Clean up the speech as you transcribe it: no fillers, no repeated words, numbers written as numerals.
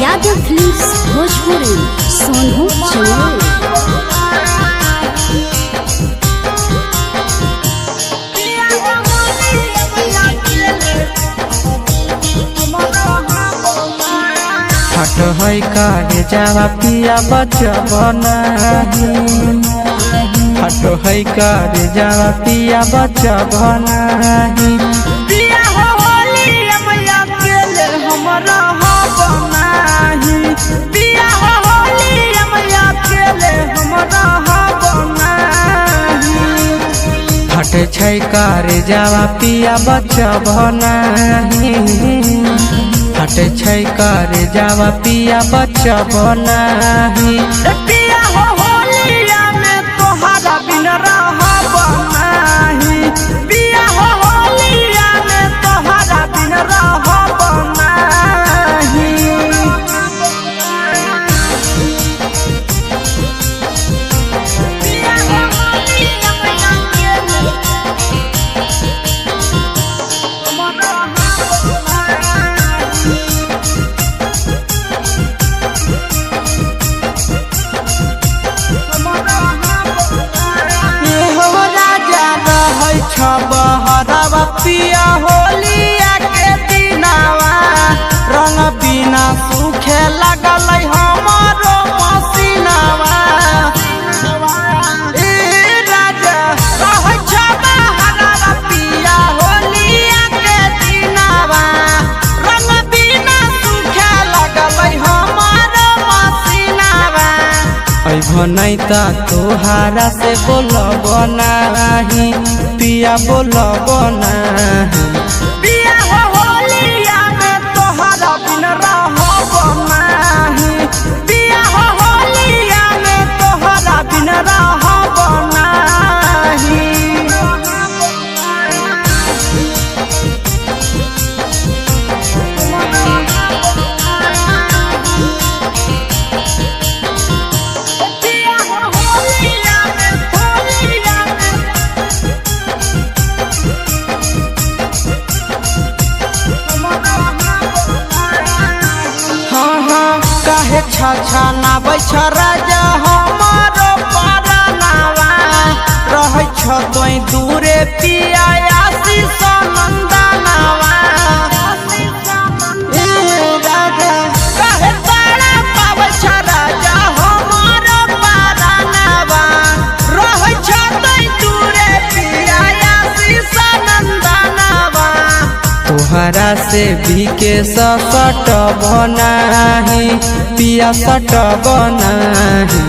Yadav films Bhojpuri Sonu Chauhan. हट है कारे जावा पिया बचबना हट है कारे जावा पिया बचबना पिया हो होली मैया केले हमरा बनाही पिया हो होली मैया केले हमरा बनाही हट छै कारे जावा पिया बचबना हट छै कारे जावा पिया बचबना पिया हो होलिया में तोहरा बिन रहब नाही पिया हो होलिया में तोहरा बिन रहब नाही पिया हो होलिया मैया केले हमरा बहरवा पिया होलिया के दिनावा रंग बिना सूखे लगल हमारो मसीनावा राजा कहै छ बहरवा पिया होलिया के दिनावा रंग बिना सूखे लगल हमारो मसीनावा अइभो नहीं ता तोहारा से बोलब नाही पिया बोलब नाही पिया हो होलिया में तोहरा बिन रहब नाही पिया हो होलिया में तोहरा बिन रहब नाही पिया हो होलिया में हाँ हाँ काहे छा नाबै छ राजा हमारो परनावा रहै छ तोई दूरे पिया आशीष नंदनावा राजा काहे तारा पाबै छ राजा हमारो परनावा रहै छ तोई दूरे पिया आशीष नंदनावा तोहरा से भी के सट बनाही पिया सट बनाही